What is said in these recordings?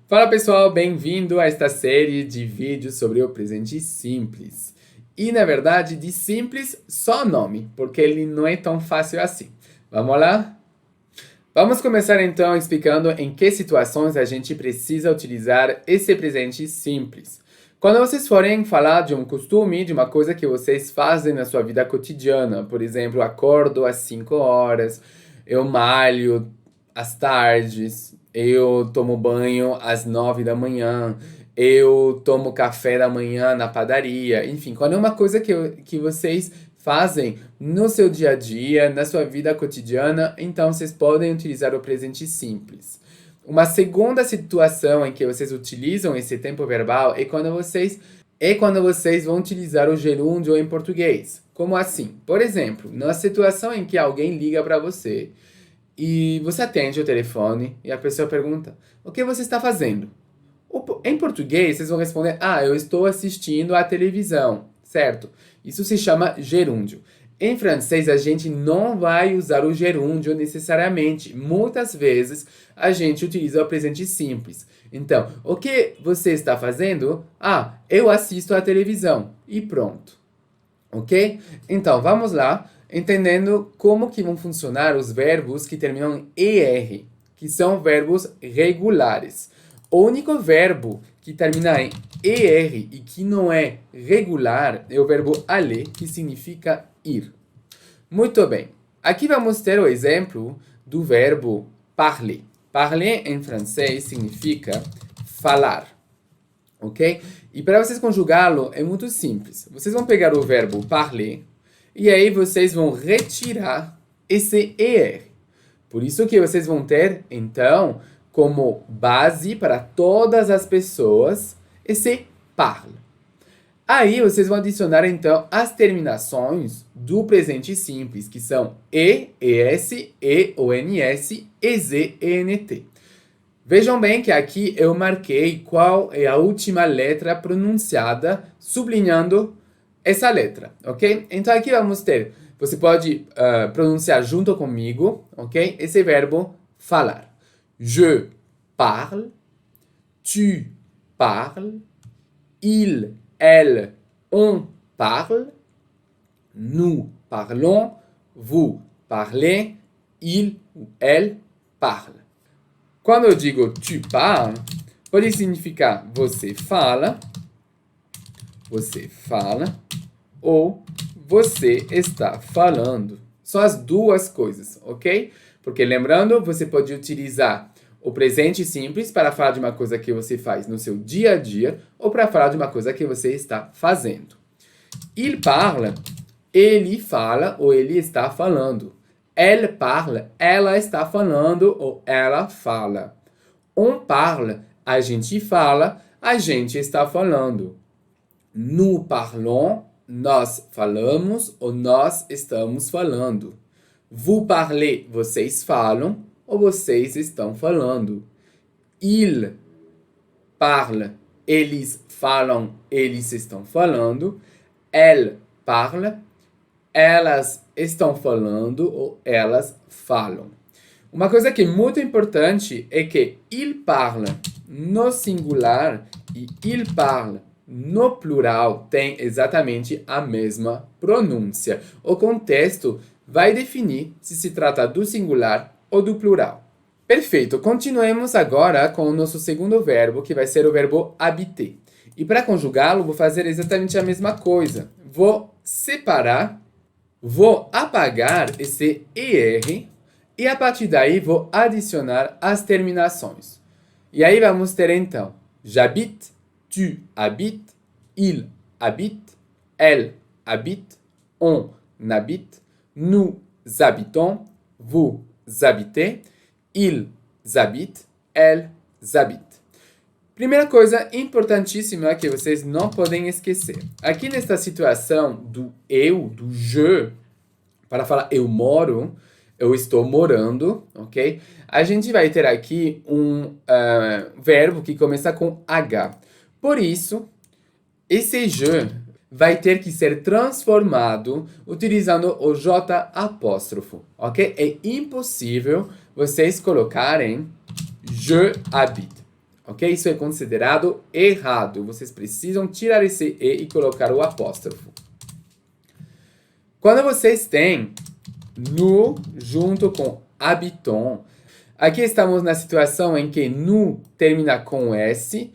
Fala pessoal, bem-vindo a esta série de vídeos sobre o presente simples. E na verdade, de simples só o nome, porque ele não é tão fácil assim. Vamos lá? Vamos começar então explicando em que situações a gente precisa utilizar esse presente simples. Quando vocês forem falar de um costume, de uma coisa que vocês fazem na sua vida cotidiana, por exemplo, acordo às 5 horas, eu malho às tardes, eu tomo banho às 9 da manhã, eu tomo café da manhã na padaria, enfim, quando é uma coisa que vocês fazem no seu dia a dia, na sua vida cotidiana, então vocês podem utilizar o presente simples. Uma segunda situação em que vocês utilizam esse tempo verbal é quando vocês vão utilizar o gerúndio em português. Como assim? Por exemplo, na situação em que alguém liga para você e você atende o telefone e a pessoa pergunta: "O que você está fazendo?" Em português, vocês vão responder: "Ah, eu estou assistindo à televisão", certo? Isso se chama gerúndio. Em francês, a gente não vai usar o gerúndio necessariamente. Muitas vezes, a gente utiliza o presente simples. Então, o que você está fazendo? Ah, eu assisto à televisão. E pronto. Ok? Então, vamos lá, entendendo como que vão funcionar os verbos que terminam em ER, que são verbos regulares. O único verbo que termina em ER e que não é regular é o verbo aller, que significa ir. Muito bem. Aqui vamos ter o exemplo do verbo parler. Parler em francês significa falar. Ok? E para vocês conjugá-lo é muito simples. Vocês vão pegar o verbo parler e aí vocês vão retirar esse ER. Por isso que vocês vão ter, então, como base para todas as pessoas esse parle. Aí vocês vão adicionar, então, as terminações do presente simples, que são e, es, e, ons, ez, ent. Vejam bem que aqui eu marquei qual é a última letra pronunciada, sublinhando essa letra, ok? Então aqui vamos ter, você pode pronunciar junto comigo, ok? Esse verbo falar. Je parle, tu parles, il, elle, on parle, nous parlons, vous parlez, il ou elle parle. Quando eu digo tu parles, pode significar você fala, ou você está falando. São as duas coisas, ok? Porque lembrando, você pode utilizar o presente simples para falar de uma coisa que você faz no seu dia a dia ou para falar de uma coisa que você está fazendo. Il parle, ele fala ou ele está falando. Elle parle, ela está falando ou ela fala. On parle, a gente fala, a gente está falando. Nous parlons, nós falamos ou nós estamos falando. Vous parlez, vocês falam ou vocês estão falando. Il parle, eles falam, eles estão falando. Elle parle, elas estão falando ou elas falam. Uma coisa que é muito importante é que il parle no singular e il parle no plural tem exatamente a mesma pronúncia. O contexto vai definir se trata do singular ou do plural. Perfeito, continuemos agora com o nosso segundo verbo, que vai ser o verbo habiter. E para conjugá-lo, vou fazer exatamente a mesma coisa. Vou separar, vou apagar esse ER e a partir daí vou adicionar as terminações. E aí vamos ter então, j'habite, tu habites, il habite, elle habite, on habite, nous habitons, vous habitez, ils habitent, elles habitent. Primeira coisa importantíssima que vocês não podem esquecer. Aqui nesta situação do eu, do je, para falar eu moro, eu estou morando, ok? A gente vai ter aqui um verbo que começa com H. Por isso, esse je vai ter que ser transformado utilizando o J apóstrofo, ok? É impossível vocês colocarem je habite. Ok? Isso é considerado errado. Vocês precisam tirar esse E e colocar o apóstrofo. Quando vocês têm nous junto com habitant, aqui estamos na situação em que nous termina com S,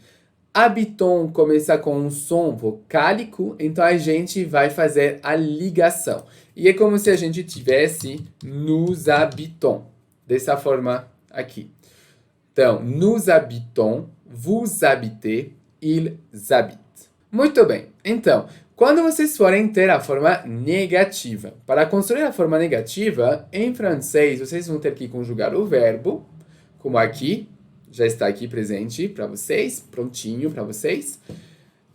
habitant começa com um som vocálico, então a gente vai fazer a ligação. E é como se a gente tivesse nous habitons, dessa forma aqui. Então, nous habitons, vous habitez, ils habitent. Muito bem. Então, quando vocês forem ter a forma negativa, para construir a forma negativa, em francês, vocês vão ter que conjugar o verbo, como aqui, já está aqui presente para vocês, prontinho para vocês.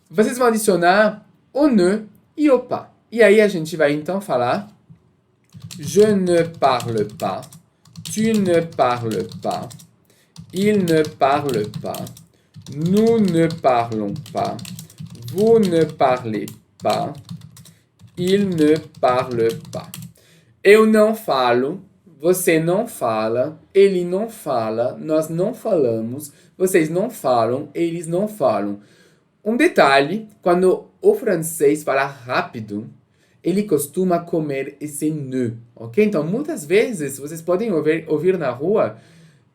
Vocês vão adicionar o ne e o pas. E aí a gente vai então falar je ne parle pas, tu ne parles pas, il ne parle pas, nous ne parlons pas, vous ne parlez pas, il ne parle pas. Eu não falo, você não fala, ele não fala, nós não falamos, vocês não falam, eles não falam. Um detalhe, quando o francês fala rápido, ele costuma comer esse ne, ok? Então, muitas vezes, vocês podem ouvir na rua,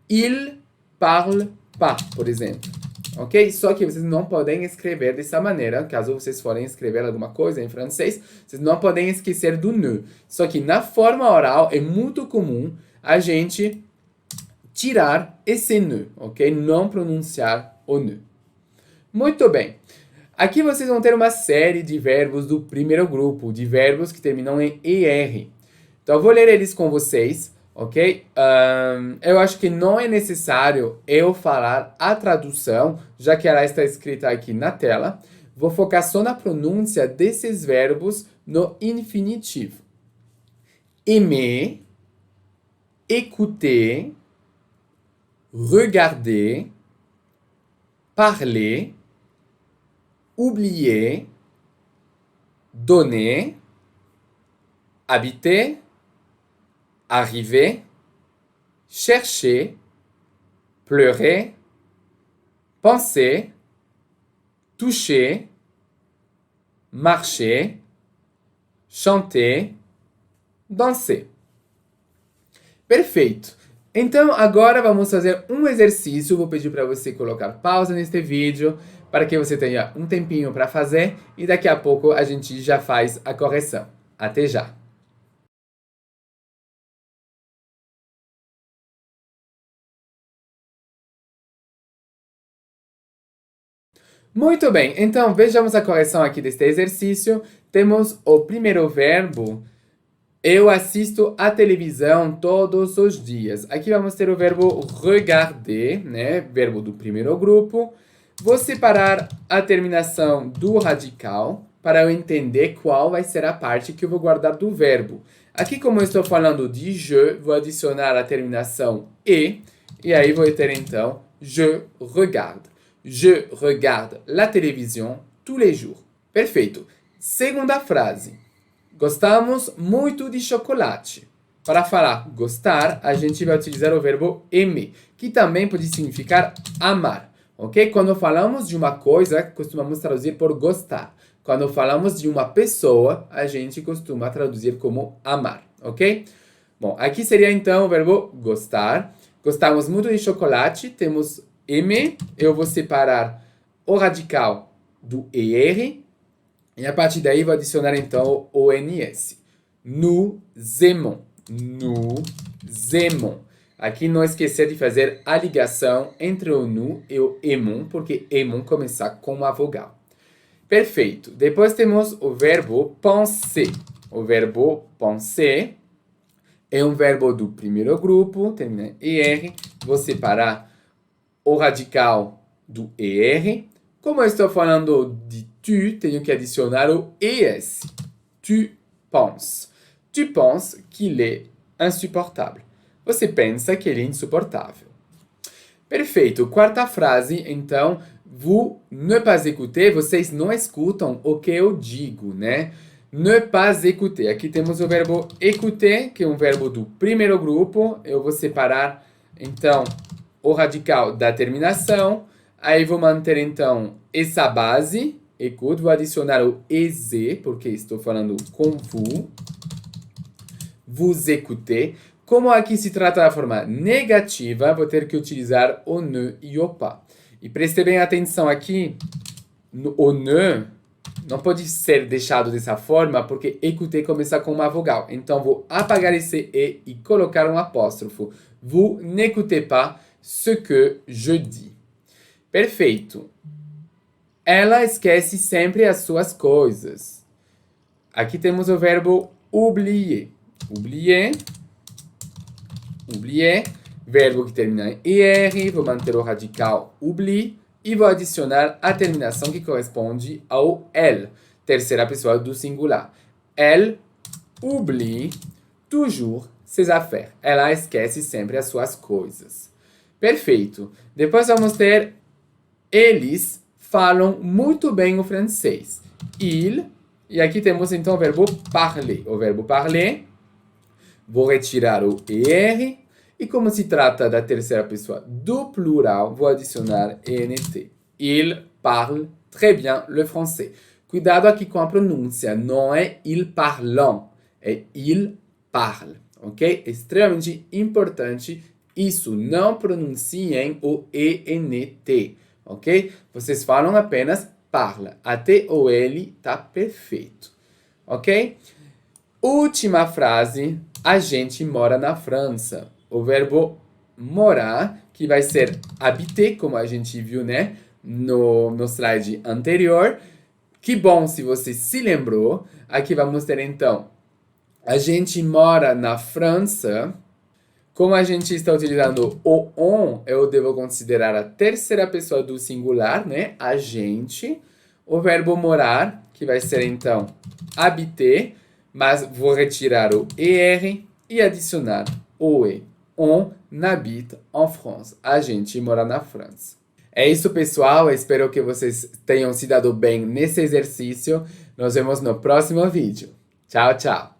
il parle pas, por exemplo. Ok? Só que vocês não podem escrever dessa maneira. Caso vocês forem escrever alguma coisa em francês, vocês não podem esquecer do ne. Só que na forma oral é muito comum a gente tirar esse ne, ok? Não pronunciar o ne. Muito bem. Aqui vocês vão ter uma série de verbos do primeiro grupo, de verbos que terminam em ER. Então eu vou ler eles com vocês. Ok? Eu acho que não é necessário eu falar a tradução, já que ela está escrita aqui na tela. Vou focar só na pronúncia desses verbos no infinitivo. Aimer, écouter, regarder, parler, oublier, donner, habiter, arriver, chercher, pleurer, penser, toucher, marcher, chanter, danser. Perfeito! Então, agora vamos fazer um exercício. Vou pedir para você colocar pausa neste vídeo, para que você tenha um tempinho para fazer, e daqui a pouco a gente já faz a correção. Até já! Muito bem, então vejamos a correção aqui deste exercício. Temos o primeiro verbo, eu assisto a televisão todos os dias. Aqui vamos ter o verbo regarder, né? Verbo do primeiro grupo. Vou separar a terminação do radical para eu entender qual vai ser a parte que eu vou guardar do verbo. Aqui, como eu estou falando de je, vou adicionar a terminação e aí vou ter então je regarde. Je regarde la télévision tous les jours. Perfeito. Segunda frase. Gostamos muito de chocolate. Para falar gostar, a gente vai utilizar o verbo aimer, que também pode significar amar. Ok? Quando falamos de uma coisa, costumamos traduzir por gostar. Quando falamos de uma pessoa, a gente costuma traduzir como amar. Ok? Bom, aqui seria então o verbo gostar. Gostamos muito de chocolate. Temos aimer, eu vou separar o radical do ER, e a partir daí vou adicionar então o ONS. Nous aimons. Nous aimons. Aqui não esquecer de fazer a ligação entre o nous e o aimons, porque aimons começa com uma vogal. Perfeito. Depois temos o verbo penser. O verbo penser é um verbo do primeiro grupo, termina em ER. Vou separar o radical do ER. Como eu estou falando de tu, tenho que adicionar o ES. Tu penses. Tu penses qu'il est insupportable. Você pensa que ele é insuportável. Perfeito. Quarta frase, então, vous ne pas écoutez, vocês não escutam o que eu digo, né? Ne pas écouter. Aqui temos o verbo écouter, que é um verbo do primeiro grupo. Eu vou separar, então, o radical da terminação. Aí vou manter, então, essa base. Écoute, vou adicionar o EZ, porque estou falando com vous. Vous écoutez. Como aqui se trata da forma negativa, vou ter que utilizar o ne e o pas. E preste bem atenção aqui, o ne não pode ser deixado dessa forma, porque écouter começa com uma vogal. Então, vou apagar esse e colocar um apóstrofo. Vous n'écoutez pas ce que je dis. Perfeito. Ela esquece sempre as suas coisas. Aqui temos o verbo oublier. Oublier. Oublier. Verbo que termina em ER. Vou manter o radical oublie. E vou adicionar a terminação que corresponde ao elle. Terceira pessoa do singular. Elle oublie toujours ses affaires. Ela esquece sempre as suas coisas. Perfeito. Depois vamos ter eles falam muito bem o francês. Il, e aqui temos então o verbo parler. O verbo parler, vou retirar o ER, e como se trata da terceira pessoa do plural, vou adicionar ENT. Il parle très bien le français. Cuidado aqui com a pronúncia, não é il parlant, é il parle, ok? Extremamente importante isso, não pronunciem o ENT. Ok? Vocês falam apenas parla. Até o L tá perfeito. Ok? Última frase. A gente mora na França. O verbo morar, que vai ser habiter, como a gente viu, né? No slide anterior. Que bom se você se lembrou. Aqui vamos ter, então, a gente mora na França. Como a gente está utilizando o on, eu devo considerar a terceira pessoa do singular, né? A gente. O verbo morar, que vai ser então habiter, mas vou retirar o ER e adicionar o E. On habite en France. A gente mora na França. É isso, pessoal. Espero que vocês tenham se dado bem nesse exercício. Nos vemos no próximo vídeo. Tchau, tchau.